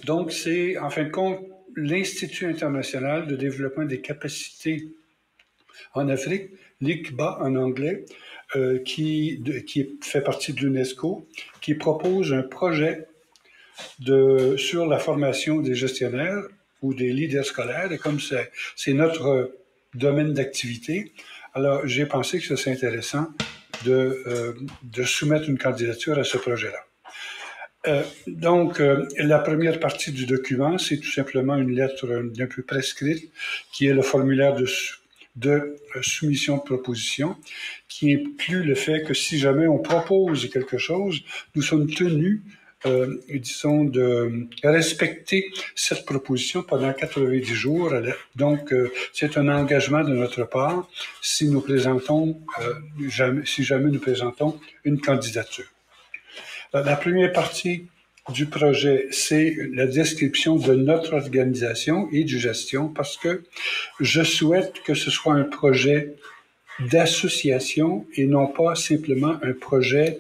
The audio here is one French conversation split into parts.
Donc, c'est, en fin de compte, l'Institut international de développement des capacités en Afrique, l'ICBA en anglais, qui fait partie de l'UNESCO, qui propose un projet sur la formation des gestionnaires ou des leaders scolaires. Et comme c'est notre domaine d'activité, alors j'ai pensé que c'est intéressant de soumettre une candidature à ce projet-là. Donc, la première partie du document, c'est tout simplement une lettre un peu prescrite, qui est le formulaire de soumission de proposition, qui inclut le fait que si jamais on propose quelque chose, nous sommes tenus, disons, de respecter cette proposition pendant 90 jours. Donc, c'est un engagement de notre part si nous présentons, si jamais nous présentons une candidature. La première partie du projet, c'est la description de notre organisation et de gestion, parce que je souhaite que ce soit un projet d'association et non pas simplement un projet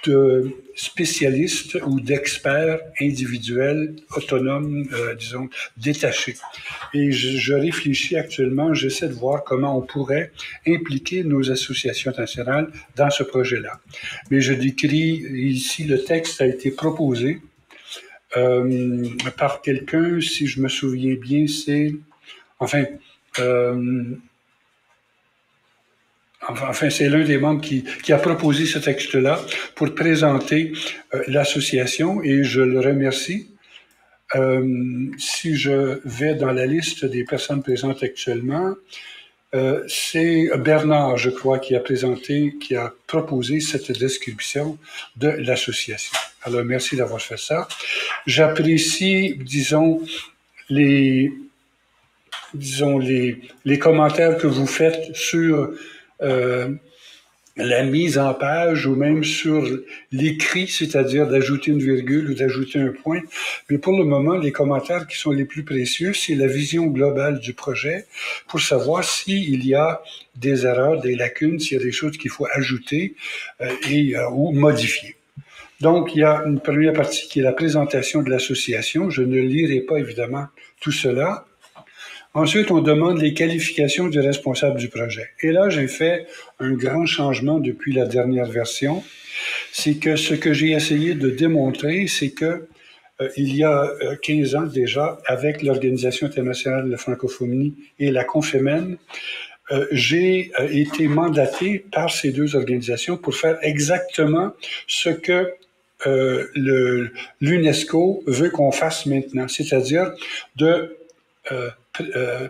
de spécialistes ou d'experts individuels, autonomes, disons, détachés. Et je réfléchis actuellement, j'essaie de voir comment on pourrait impliquer nos associations nationales dans ce projet-là. Mais je décris ici, le texte a été proposé par quelqu'un, si je me souviens bien, c'est... Enfin, c'est l'un des membres qui a proposé ce texte-là pour présenter l'association, et je le remercie. Si je vais dans la liste des personnes présentes actuellement, c'est Bernard, je crois, qui a proposé cette description de l'association. Alors, merci d'avoir fait ça. J'apprécie, disons, les commentaires que vous faites sur la mise en page ou même sur l'écrit, c'est-à-dire d'ajouter une virgule ou d'ajouter un point. Mais pour le moment, les commentaires qui sont les plus précieux, c'est la vision globale du projet pour savoir s'il y a des erreurs, des lacunes, s'il y a des choses qu'il faut ajouter ou modifier. Donc, il y a une première partie qui est la présentation de l'association. Je ne lirai pas évidemment tout cela. Ensuite, on demande les qualifications du responsable du projet. Et là, j'ai fait un grand changement depuis la dernière version. C'est que ce que j'ai essayé de démontrer, c'est que il y a 15 ans déjà, avec l'Organisation internationale de la francophonie et la Confémen, j'ai été mandaté par ces deux organisations pour faire exactement ce que l'UNESCO veut qu'on fasse maintenant, c'est-à-dire de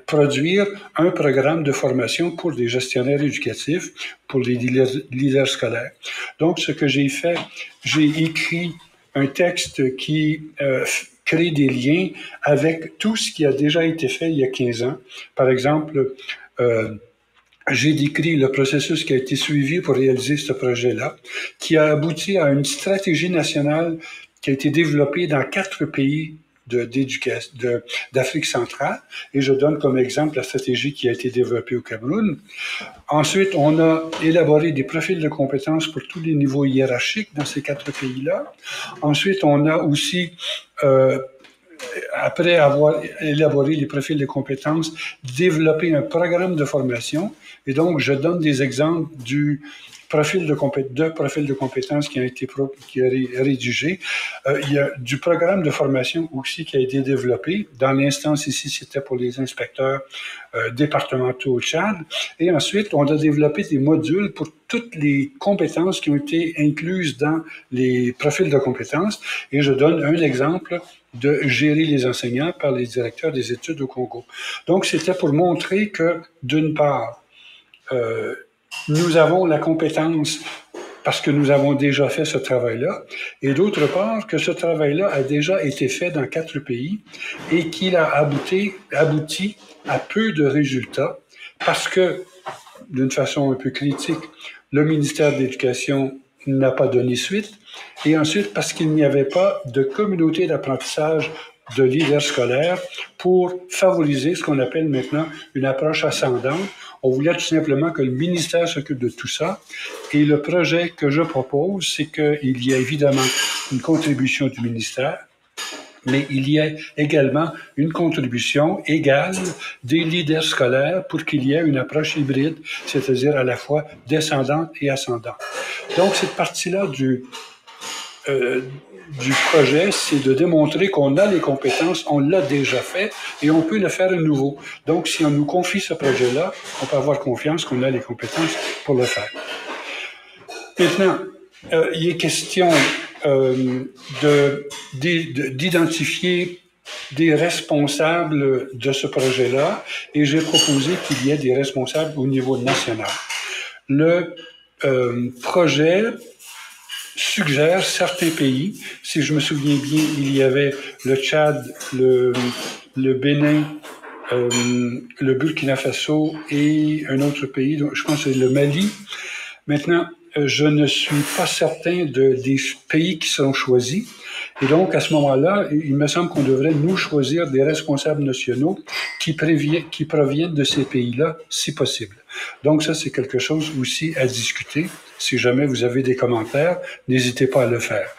produire un programme de formation pour des gestionnaires éducatifs, pour les leaders scolaires. Donc, ce que j'ai fait, j'ai écrit un texte qui crée des liens avec tout ce qui a déjà été fait il y a 15 ans. Par exemple, j'ai décrit le processus qui a été suivi pour réaliser ce projet-là, qui a abouti à une stratégie nationale qui a été développée dans 4 pays d'Afrique centrale, et je donne comme exemple la stratégie qui a été développée au Cameroun. Ensuite, on a élaboré des profils de compétences pour tous les niveaux hiérarchiques dans ces 4 pays-là. Ensuite, on a aussi, après avoir élaboré les profils de compétences, développé un programme de formation. Et donc, je donne des exemples du profil de compétences qui a été rédigé. Il y a du programme de formation aussi qui a été développé. Dans l'instance ici, c'était pour les inspecteurs départementaux au Tchad. Et ensuite, on a développé des modules pour toutes les compétences qui ont été incluses dans les profils de compétences. Et je donne un exemple de gérer les enseignants par les directeurs des études au Congo. Donc, c'était pour montrer que, d'une part, nous avons la compétence parce que nous avons déjà fait ce travail-là, et d'autre part, que ce travail-là a déjà été fait dans 4 pays et qu'il a abouti à peu de résultats parce que, d'une façon un peu critique, le ministère de l'Éducation n'a pas donné suite, et ensuite parce qu'il n'y avait pas de communauté d'apprentissage de leaders scolaires pour favoriser ce qu'on appelle maintenant une approche ascendante. On voulait tout simplement que le ministère s'occupe de tout ça. Et le projet que je propose, c'est qu'il y a évidemment une contribution du ministère, mais il y a également une contribution égale des leaders scolaires pour qu'il y ait une approche hybride, c'est-à-dire à la fois descendante et ascendante. Donc, cette partie-là du projet, c'est de démontrer qu'on a les compétences, on l'a déjà fait et on peut le faire à nouveau. Donc, si on nous confie ce projet-là, on peut avoir confiance qu'on a les compétences pour le faire. Maintenant, il est question d'identifier des responsables de ce projet-là et j'ai proposé qu'il y ait des responsables au niveau national. Le projet suggère certains pays. Si je me souviens bien, il y avait le Tchad, le Bénin, le Burkina Faso et un autre pays, je pense que c'est le Mali. Maintenant, je ne suis pas certain des pays qui seront choisis. Et donc, à ce moment-là, il me semble qu'on devrait nous choisir des responsables nationaux qui proviennent de ces pays-là, si possible. Donc, ça, c'est quelque chose aussi à discuter. Si jamais vous avez des commentaires, n'hésitez pas à le faire.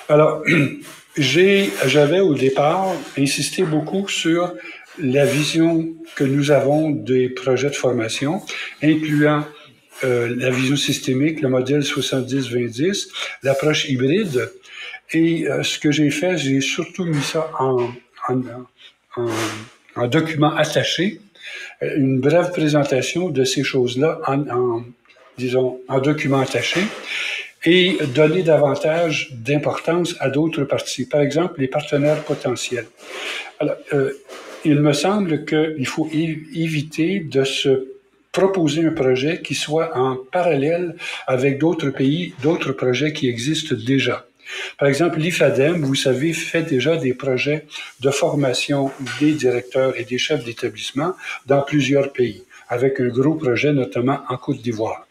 Alors, j'avais au départ insisté beaucoup sur la vision que nous avons des projets de formation, incluant la vision systémique, le modèle 70-20-10, l'approche hybride. Et ce que j'ai fait, j'ai surtout mis ça en document attaché, une brève présentation de ces choses-là en document attaché, et donner davantage d'importance à d'autres parties. Par exemple, les partenaires potentiels. Alors, il me semble qu'il faut éviter de se proposer un projet qui soit en parallèle avec d'autres pays, d'autres projets qui existent déjà. Par exemple, l'IFADEM, vous savez, fait déjà des projets de formation des directeurs et des chefs d'établissement dans plusieurs pays, avec un gros projet notamment en Côte d'Ivoire.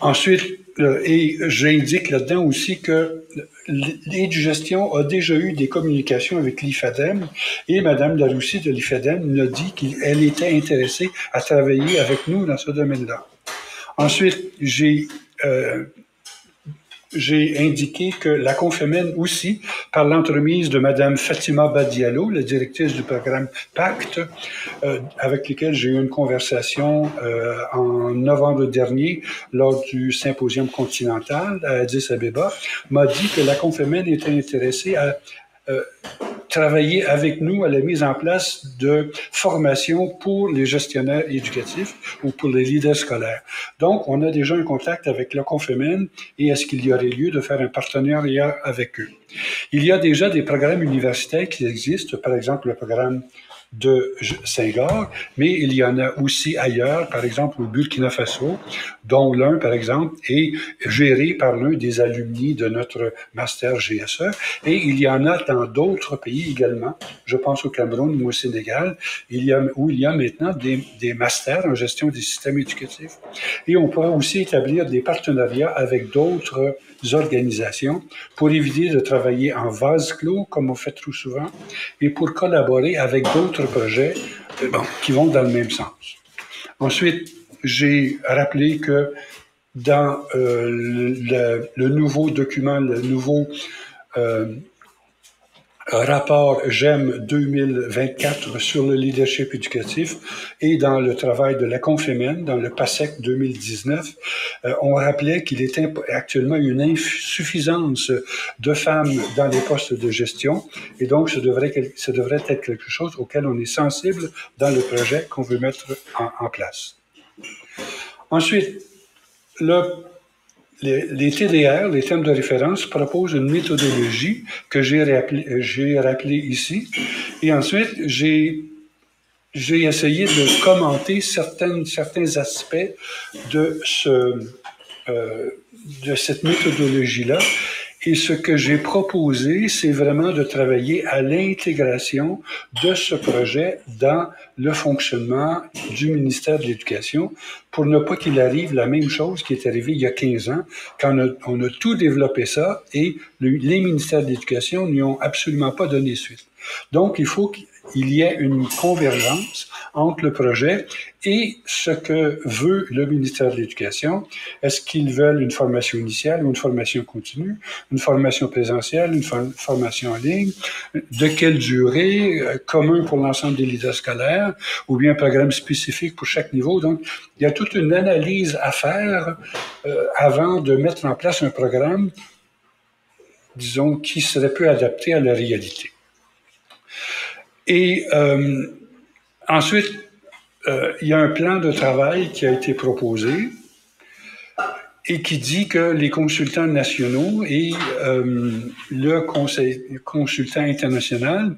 Ensuite, et j'indique là-dedans aussi que l'Édugestion a déjà eu des communications avec l'IFADEM et Mme Laroussi de l'IFADEM nous a dit qu'elle était intéressée à travailler avec nous dans ce domaine-là. Ensuite, j'ai indiqué que la Confémène aussi, par l'entremise de Mme Fatima Badialo, la directrice du programme PACT, avec laquelle j'ai eu une conversation en novembre dernier lors du symposium continental à Addis Abeba, m'a dit que la Confémène était intéressée à travailler avec nous à la mise en place de formations pour les gestionnaires éducatifs ou pour les leaders scolaires. Donc, on a déjà un contact avec la Confémène et est-ce qu'il y aurait lieu de faire un partenariat avec eux. Il y a déjà des programmes universitaires qui existent, par exemple le programme de Senghor, mais il y en a aussi ailleurs, par exemple au Burkina Faso, dont l'un, par exemple, est géré par l'un des alumni de notre master GSE, et il y en a dans d'autres pays également, je pense au Cameroun ou au Sénégal, où il y a maintenant des masters en gestion des systèmes éducatifs. Et on pourra aussi établir des partenariats avec d'autres organisations pour éviter de travailler en vase clos, comme on fait trop souvent, et pour collaborer avec d'autres projets qui vont dans le même sens. Ensuite, j'ai rappelé que dans le nouveau document, le nouveau rapport GEM 2024 sur le leadership éducatif et dans le travail de la Confémène, dans le PASEC 2019, on rappelait qu'il était actuellement une insuffisance de femmes dans les postes de gestion et donc ça devrait être quelque chose auquel on est sensible dans le projet qu'on veut mettre en place. Ensuite, les TDR, les thèmes de référence, proposent une méthodologie que j'ai rappelée ici. Et ensuite, j'ai essayé de commenter certains aspects de cette méthodologie-là. Et ce que j'ai proposé, c'est vraiment de travailler à l'intégration de ce projet dans le fonctionnement du ministère de l'Éducation pour ne pas qu'il arrive la même chose qui est arrivée il y a 15 ans, quand on a tout développé ça et les ministères de l'Éducation n'y ont absolument pas donné suite. Donc, il faut il y ait une convergence entre le projet et ce que veut le ministère de l'Éducation. Est-ce qu'ils veulent une formation initiale ou une formation continue, une formation présentielle, une formation en ligne, de quelle durée, commun pour l'ensemble des leaders scolaires, ou bien un programme spécifique pour chaque niveau. Donc, il y a toute une analyse à faire avant de mettre en place un programme, disons, qui serait peu adapté à la réalité. Et ensuite, il y a un plan de travail qui a été proposé et qui dit que les consultants nationaux et le consultant international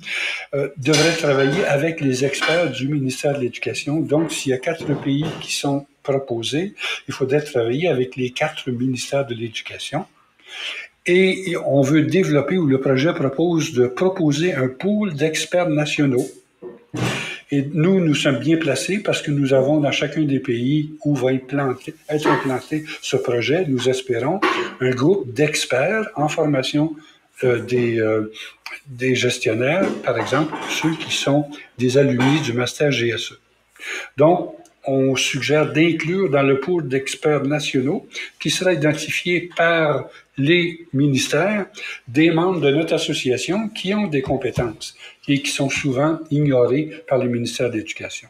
devraient travailler avec les experts du ministère de l'Éducation. Donc, s'il y a 4 pays qui sont proposés, il faudrait travailler avec les 4 ministères de l'Éducation. Et on veut développer, ou le projet propose de proposer un pool d'experts nationaux. Et nous sommes bien placés parce que nous avons dans chacun des pays où va être implanté ce projet, nous espérons, un groupe d'experts en formation des gestionnaires, par exemple, ceux qui sont des alumni du Master GSE. Donc, on suggère d'inclure dans le pool d'experts nationaux qui sera identifié par les ministères des membres de notre association qui ont des compétences et qui sont souvent ignorées par les ministères de l'Éducation.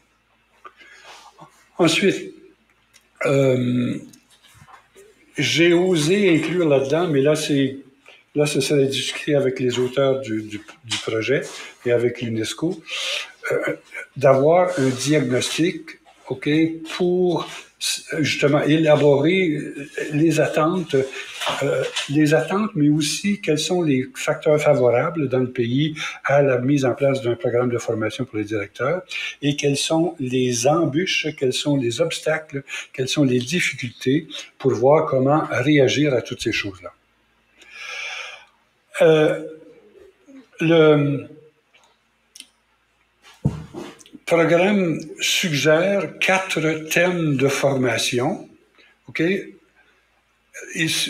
Ensuite, j'ai osé inclure là-dedans, mais là, ce serait discuté avec les auteurs du projet et avec l'UNESCO, d'avoir un diagnostic, OK, pour justement élaborer les attentes, mais aussi quels sont les facteurs favorables dans le pays à la mise en place d'un programme de formation pour les directeurs et quelles sont les embûches, quels sont les obstacles, quelles sont les difficultés pour voir comment réagir à toutes ces choses-là. Le programme suggère 4 thèmes de formation. OK? Et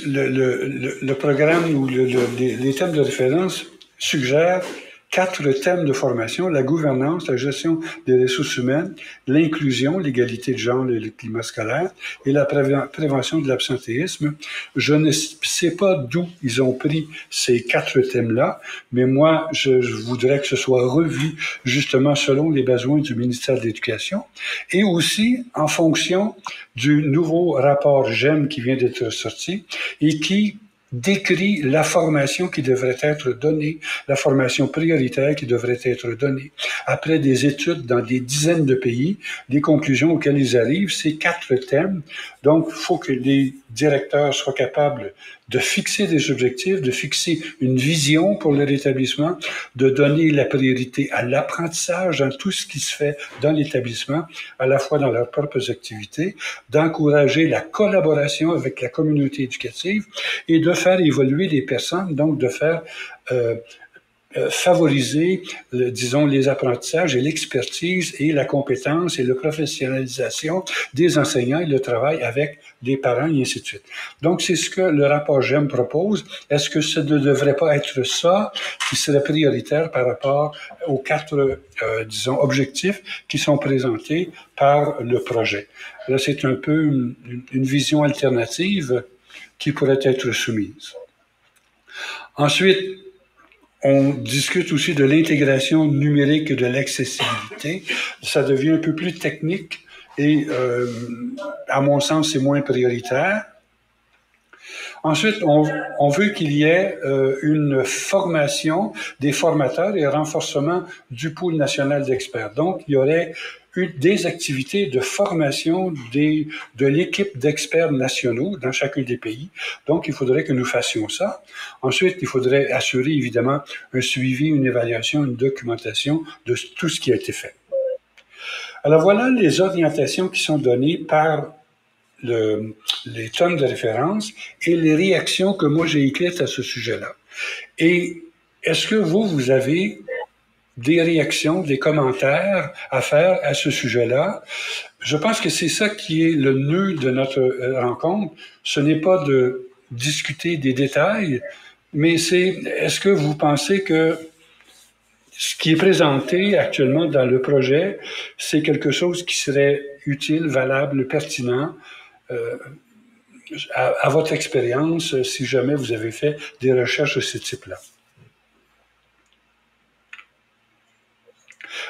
le programme ou les thèmes de référence suggèrent 4 thèmes de formation: la gouvernance, la gestion des ressources humaines, l'inclusion, l'égalité de genre et le climat scolaire, et la prévention de l'absentéisme. Je ne sais pas d'où ils ont pris ces 4 thèmes-là, mais moi, je voudrais que ce soit revu justement selon les besoins du ministère de l'Éducation et aussi en fonction du nouveau rapport GEM qui vient d'être sorti et qui décrit la formation qui devrait être donnée, la formation prioritaire qui devrait être donnée. Après des études dans des dizaines de pays, les conclusions auxquelles ils arrivent, c'est 4 thèmes. Donc, il faut que les directeurs soient capables de fixer des objectifs, de fixer une vision pour leur établissement, de donner la priorité à l'apprentissage dans tout ce qui se fait dans l'établissement, à la fois dans leurs propres activités, d'encourager la collaboration avec la communauté éducative et de faire évoluer les personnes, donc de faire favoriser, disons, les apprentissages et l'expertise et la compétence et la professionnalisation des enseignants et le travail avec les parents et ainsi de suite. Donc, c'est ce que le rapport GEM propose. Est-ce que ce ne devrait pas être ça qui serait prioritaire par rapport aux 4, disons, objectifs qui sont présentés par le projet? Là, c'est un peu une vision alternative qui pourrait être soumise. Ensuite, on discute aussi de l'intégration numérique et de l'accessibilité. Ça devient un peu plus technique et, à mon sens, c'est moins prioritaire. Ensuite, on veut qu'il y ait une formation des formateurs et un renforcement du pool national d'experts. Donc, il y aurait des activités de formation de l'équipe d'experts nationaux dans chacun des pays. Donc, il faudrait que nous fassions ça. Ensuite, il faudrait assurer, évidemment, un suivi, une évaluation, une documentation de tout ce qui a été fait. Alors, voilà les orientations qui sont données par les tonnes de référence et les réactions que moi j'ai écrites à ce sujet-là. Et est-ce que vous avez des réactions, des commentaires à faire à ce sujet-là? Je pense que c'est ça qui est le nœud de notre rencontre. Ce n'est pas de discuter des détails, mais c'est, est-ce que vous pensez que ce qui est présenté actuellement dans le projet, c'est quelque chose qui serait utile, valable, pertinent à votre expérience, si jamais vous avez fait des recherches de ce type-là.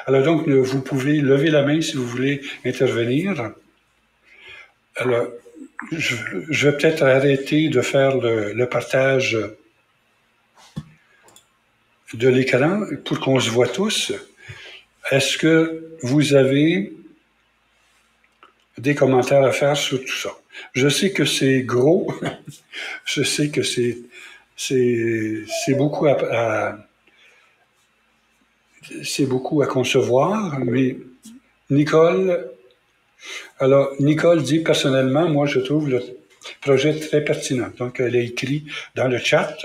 Alors donc, vous pouvez lever la main si vous voulez intervenir. Alors, je vais peut-être arrêter de faire le partage de l'écran pour qu'on se voit tous. Est-ce que vous avez des commentaires à faire sur tout ça? Je sais que c'est gros, je sais que c'est beaucoup c'est beaucoup à concevoir, mais Nicole, alors Nicole dit personnellement, moi je trouve le projet très pertinent. Donc elle a écrit dans le chat.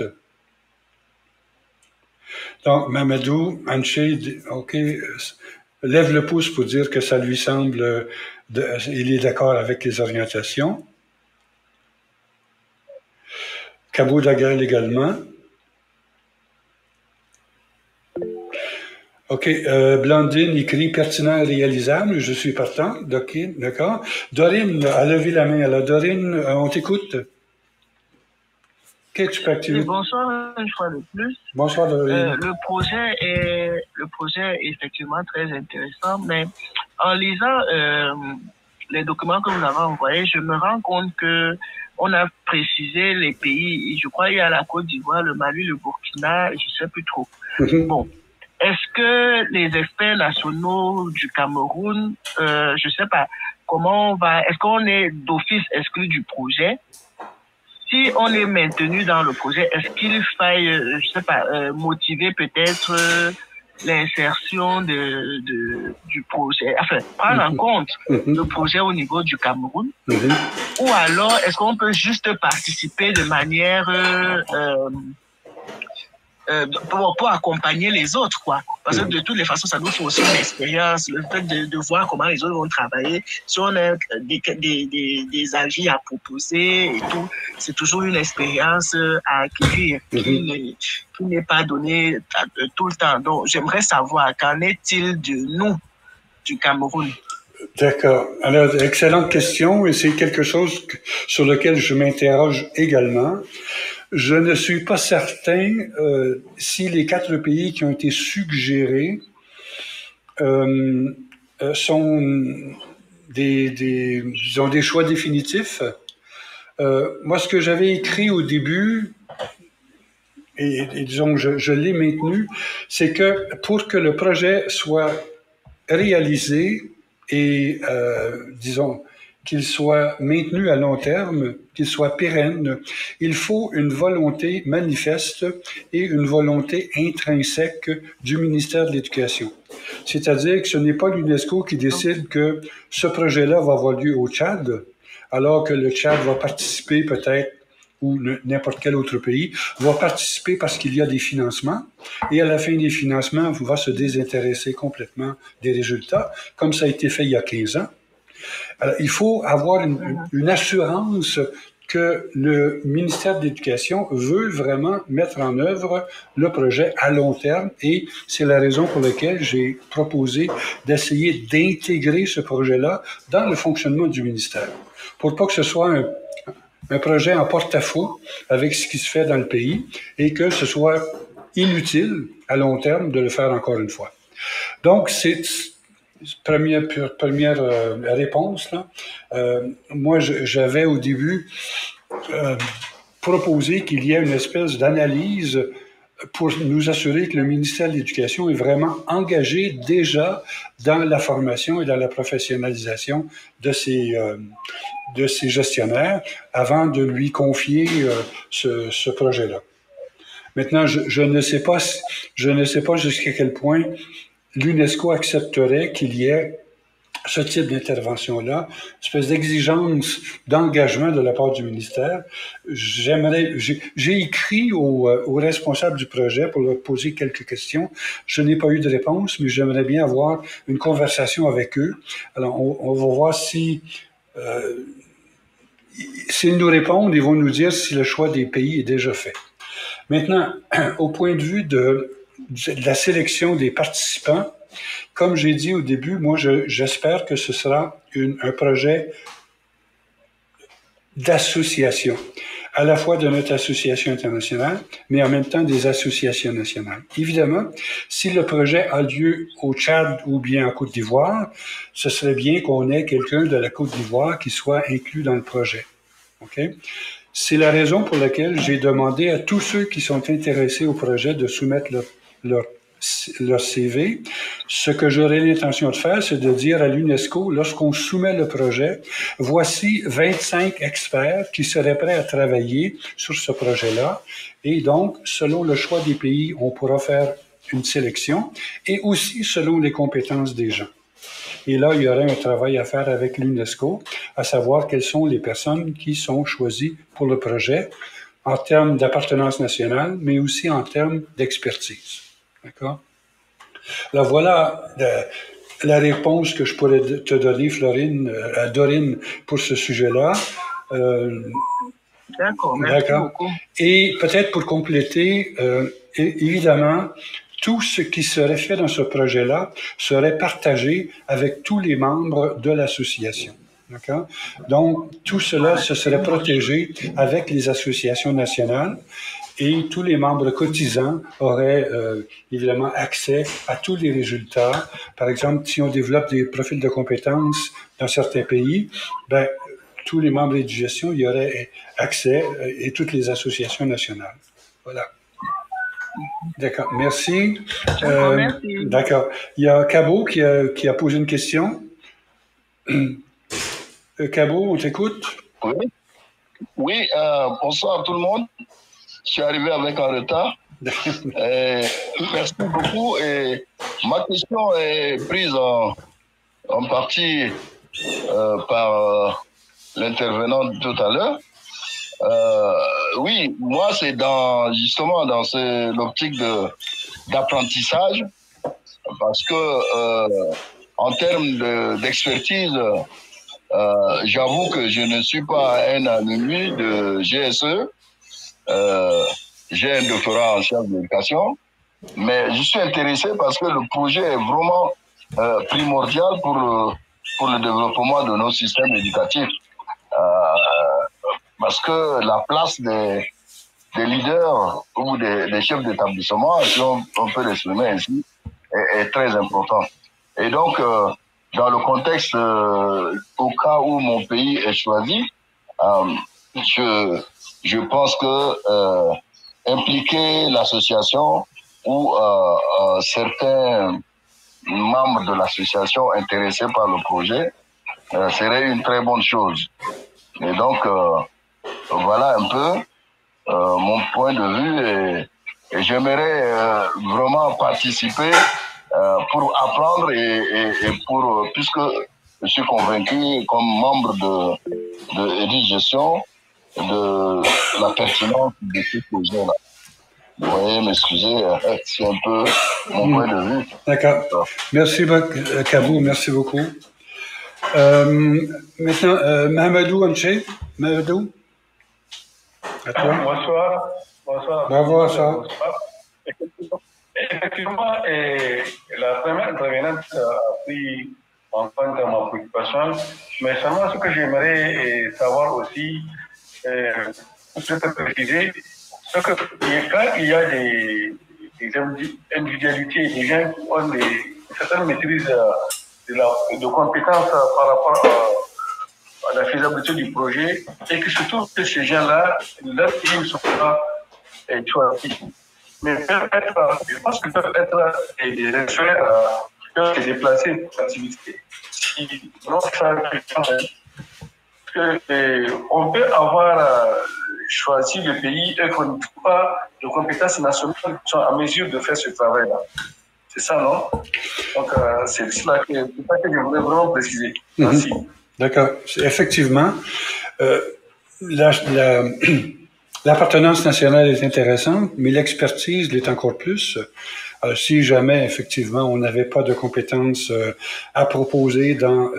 Donc Mamadou Anché, ok, lève le pouce pour dire que ça lui semble, il est d'accord avec les orientations. Cabo Daguerre également. OK. Blandine écrit pertinent et réalisable. Je suis partant. OK, d'accord. Dorine a levé la main. Alors, Dorine, on t'écoute. OK, tu peux activer. Bonsoir une fois de plus. Bonsoir, Dorine. Le projet est effectivement très intéressant, mais en lisant les documents que vous avez envoyés, je me rends compte que on a précisé les pays. Je crois qu'il y a la Côte d'Ivoire, le Mali, le Burkina, je sais plus trop. Bon. Est-ce que les experts nationaux du Cameroun, je sais pas, comment on va, est-ce qu'on est d'office exclu du projet? Si on est maintenu dans le projet, est-ce qu'il faille, je sais pas, motiver peut-être l'insertion du projet, enfin, prendre en compte le projet au niveau du Cameroun? Ou alors, est-ce qu'on peut juste participer de manière pour accompagner les autres, quoi. Parce que de toutes les façons, ça nous fait aussi une expérience, le fait de voir comment les autres vont travailler. Si on a des avis à proposer et tout, c'est toujours une expérience à acquérir qui n'est pas donnée tout le temps. Donc, j'aimerais savoir, qu'en est-il de nous, du Cameroun? D'accord. Alors, excellente question, et c'est quelque chose sur lequel je m'interroge également. Je ne suis pas certain si les 4 pays qui ont été suggérés sont disons, des choix définitifs. Moi, ce que j'avais écrit au début, et disons, je l'ai maintenu, c'est que pour que le projet soit réalisé et, disons, qu'il soit maintenu à long terme, qu'il soit pérenne, il faut une volonté manifeste et une volonté intrinsèque du ministère de l'Éducation. C'est-à-dire que ce n'est pas l'UNESCO qui décide que ce projet-là va avoir lieu au Tchad, alors que le Tchad va participer peut-être ou n'importe quel autre pays, va participer parce qu'il y a des financements, et à la fin des financements, va se désintéresser complètement des résultats, comme ça a été fait il y a 15 ans. Alors, il faut avoir une assurance que le ministère de l'Éducation veut vraiment mettre en œuvre le projet à long terme, et c'est la raison pour laquelle j'ai proposé d'essayer d'intégrer ce projet-là dans le fonctionnement du ministère, pour pas que ce soit un projet en porte-à-faux avec ce qui se fait dans le pays et que ce soit inutile à long terme de le faire encore une fois. Donc, c'est première réponse. Là. Moi, j'avais au début proposé qu'il y ait une espèce d'analyse pour nous assurer que le ministère de l'Éducation est vraiment engagé déjà dans la formation et dans la professionnalisation de ces gestionnaires avant de lui confier ce projet-là. Maintenant, je ne sais pas jusqu'à quel point l'UNESCO accepterait qu'il y ait ce type d'intervention-là, une espèce d'exigence d'engagement de la part du ministère. J'ai écrit aux responsables du projet pour leur poser quelques questions. Je n'ai pas eu de réponse, mais j'aimerais bien avoir une conversation avec eux. Alors, on va voir si s'ils nous répondent, ils vont nous dire si le choix des pays est déjà fait. Maintenant, au point de vue de la sélection des participants. Comme j'ai dit au début, moi, j'espère que ce sera un projet d'association, à la fois de notre association internationale, mais en même temps des associations nationales. Évidemment, si le projet a lieu au Tchad ou bien en Côte d'Ivoire, ce serait bien qu'on ait quelqu'un de la Côte d'Ivoire qui soit inclus dans le projet. OK? C'est la raison pour laquelle j'ai demandé à tous ceux qui sont intéressés au projet de soumettre leur CV. Ce que j'aurais l'intention de faire, c'est de dire à l'UNESCO, lorsqu'on soumet le projet, voici 25 experts qui seraient prêts à travailler sur ce projet-là. Et donc, selon le choix des pays, on pourra faire une sélection et aussi selon les compétences des gens. Et là, il y aurait un travail à faire avec l'UNESCO, à savoir quelles sont les personnes qui sont choisies pour le projet en termes d'appartenance nationale, mais aussi en termes d'expertise. D'accord? Alors voilà la réponse que je pourrais te donner, Dorine, pour ce sujet-là. D'accord, merci beaucoup. Et peut-être pour compléter, évidemment, tout ce qui serait fait dans ce projet-là serait partagé avec tous les membres de l'association. D'accord? Donc, tout cela, ce serait protégé avec les associations nationales et tous les membres cotisants auraient évidemment accès à tous les résultats. Par exemple, si on développe des profils de compétences dans certains pays, ben, tous les membres de gestion y auraient accès et toutes les associations nationales. Voilà. D'accord, merci. Merci. D'accord. Il y a Cabo qui a posé une question. Cabo, on t'écoute? Oui, oui bonsoir tout le monde. Je suis arrivé avec un retard. Merci beaucoup. Et ma question est prise en partie par l'intervenant tout à l'heure. Oui, moi, c'est justement dans l'optique d'apprentissage, parce que en termes d'expertise, j'avoue que je ne suis pas un ennemi de GSE. J'ai un doctorat en sciences de l'éducation, mais je suis intéressé parce que le projet est vraiment primordial pour le développement de nos systèmes éducatifs. Parce que la place des leaders ou des chefs d'établissement, si on peut l'exprimer ainsi, est très importante. Et donc, dans le contexte, au cas où mon pays est choisi, je pense que impliquer l'association ou certains membres de l'association intéressés par le projet serait une très bonne chose. Et donc, voilà un peu mon point de vue et j'aimerais vraiment participer pour apprendre et puisque je suis convaincu comme membre de Gestion de la pertinence de ce projet-là. Vous voyez, m'excuser, c'est un peu mon point de vue. D'accord. Merci, Cabo, merci beaucoup. Maintenant, Mahamadou Anché. Mahamadou? À toi. Bonsoir. Bonsoir. Bonsoir. Effectivement, la première intervenante a pris en compte ma préoccupation, mais seulement ce que j'aimerais savoir aussi, peut-être préciser, c'est que quand il y a des individualités, des gens qui ont une certaine maîtrise de compétences par rapport à la faisabilité du projet, et que surtout que ces gens-là, leurs pays ne sont pas choisis. Mais je pense qu'ils peuvent être des experts qui peuvent se déplacer pour l'activité. Si on peut avoir choisi le pays et qu'on ne trouve pas de compétences nationales qui sont à mesure de faire ce travail-là. C'est ça, non? Donc, c'est ça que je voulais vraiment préciser. Merci. D'accord. Effectivement, l'appartenance nationale est intéressante, mais l'expertise l'est encore plus. Si jamais, effectivement, on n'avait pas de compétences à proposer dans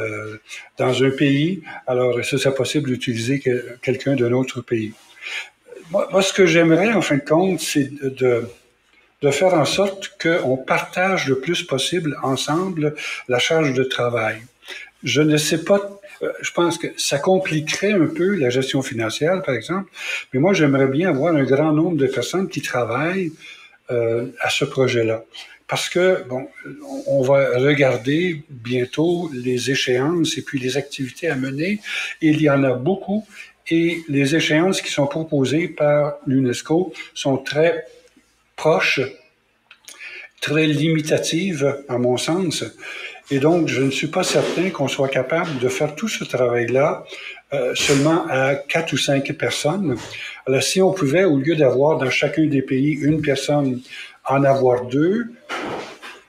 un pays, alors ce serait possible d'utiliser quelqu'un d'un autre pays. Moi, ce que j'aimerais, en fin de compte, c'est de de faire en sorte qu'on partage le plus possible ensemble la charge de travail. Je ne sais pas, je pense que ça compliquerait un peu la gestion financière, par exemple, mais moi, j'aimerais bien avoir un grand nombre de personnes qui travaillent à ce projet-là. Parce que, bon, on va regarder bientôt les échéances et puis les activités à mener. Il y en a beaucoup et les échéances qui sont proposées par l'UNESCO sont très proches, très limitatives, à mon sens. Et donc, je ne suis pas certain qu'on soit capable de faire tout ce travail-là seulement à 4 ou 5 personnes. Alors, si on pouvait, au lieu d'avoir dans chacun des pays une personne, en avoir 2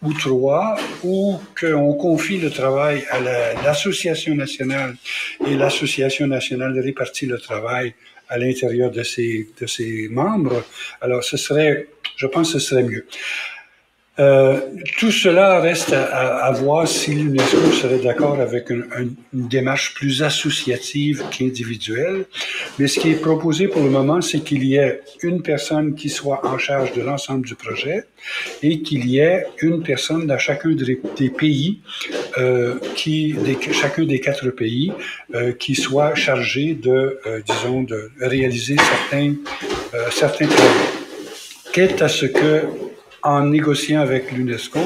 ou 3, ou qu'on confie le travail à l'association nationale et l'association nationale répartit le travail à l'intérieur de ses membres, alors je pense que ce serait mieux. Tout cela reste à voir si l'UNESCO serait d'accord avec une démarche plus associative qu'individuelle. Mais ce qui est proposé pour le moment, c'est qu'il y ait une personne qui soit en charge de l'ensemble du projet et qu'il y ait une personne dans chacun des pays, chacun des 4 pays, qui soit chargé disons, de réaliser certains travaux. Quitte à ce que en négociant avec l'UNESCO,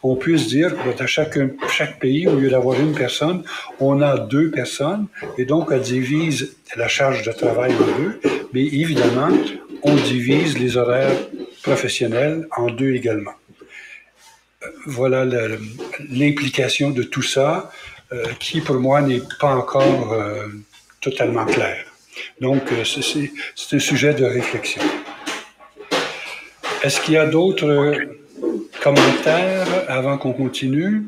on puisse dire que dans chaque pays, au lieu d'avoir une personne, on a 2 personnes, et donc on divise la charge de travail en 2, mais évidemment, on divise les horaires professionnels en 2 également. Voilà l'implication de tout ça, qui pour moi n'est pas encore totalement clair. Donc, c'est un sujet de réflexion. Est-ce qu'il y a d'autres commentaires avant qu'on continue?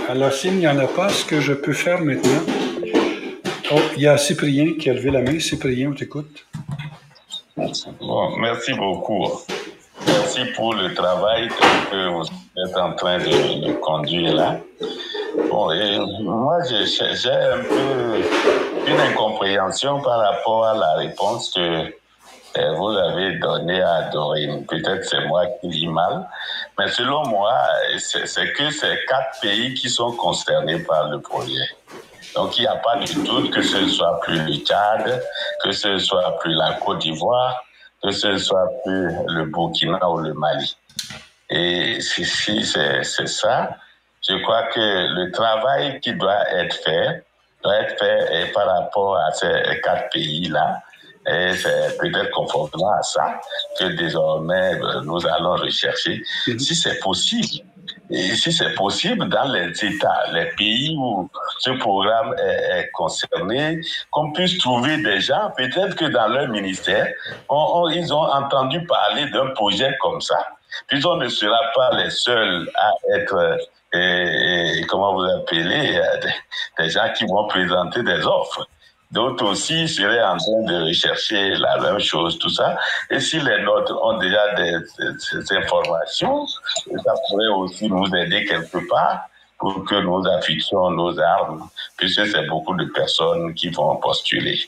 Alors, s'il n'y en a pas, ce que je peux faire maintenant... Oh, il y a Cyprien qui a levé la main. Cyprien, on t'écoute. Bon, merci beaucoup. Merci pour le travail que vous êtes en train de conduire là. Bon, et moi, j'ai un peu une incompréhension par rapport à la réponse que vous avez donnée à Dorine. Peut-être c'est moi qui lis mal, mais selon moi, c'est que ces 4 pays qui sont concernés par le projet. Donc, il n'y a pas du doute que ce soit plus le Tchad, que ce soit plus la Côte d'Ivoire, que ce soit plus le Burkina ou le Mali. Et si c'est ça, je crois que le travail qui doit être fait par rapport à ces 4 pays-là. Et c'est peut-être conformément à ça que désormais nous allons rechercher si c'est possible. Et si c'est possible dans les États, les pays où ce programme est concerné, qu'on puisse trouver des gens, peut-être que dans leur ministère, ils ont entendu parler d'un projet comme ça. Puis on ne sera pas les seuls à être, comment vous appelez, des gens qui vont présenter des offres. D'autres aussi seraient en train de rechercher la même chose, tout ça. Et si les nôtres ont déjà des informations, ça pourrait aussi nous aider quelque part pour que nous affixons nos armes, puisque c'est beaucoup de personnes qui vont postuler.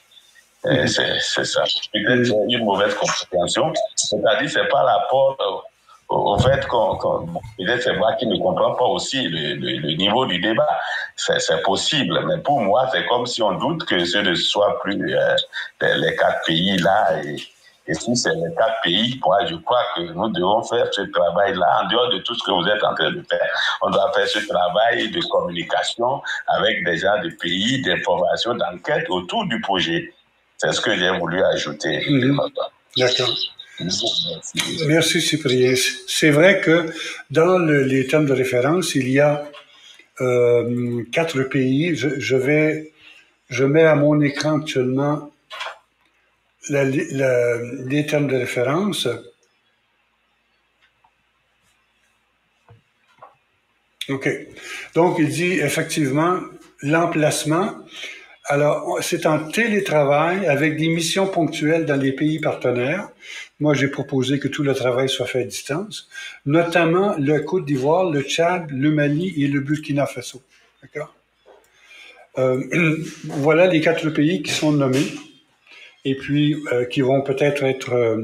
C'est ça. Peut-être c'est une mauvaise compréhension. C'est-à-dire, c'est par rapport au fait peut-être c'est moi qui ne comprends pas aussi le niveau du débat. C'est possible, mais pour moi, c'est comme si on doute que ce ne soit plus les 4 pays-là. Et si c'est les 4 pays, moi, je crois que nous devons faire ce travail-là, en dehors de tout ce que vous êtes en train de faire. On doit faire ce travail de communication avec des gens de pays, d'information, d'enquête autour du projet. C'est ce que j'ai voulu ajouter. D'accord. Merci Cyprien. C'est vrai que dans les termes de référence, il y a 4 pays. Je mets à mon écran actuellement les termes de référence. OK. Donc, il dit effectivement l'emplacement. Alors, c'est en télétravail avec des missions ponctuelles dans les pays partenaires. Moi, j'ai proposé que tout le travail soit fait à distance, notamment le Côte d'Ivoire, le Tchad, le Mali et le Burkina Faso. D'accord? Voilà les 4 pays qui sont nommés. et puis qui vont peut-être être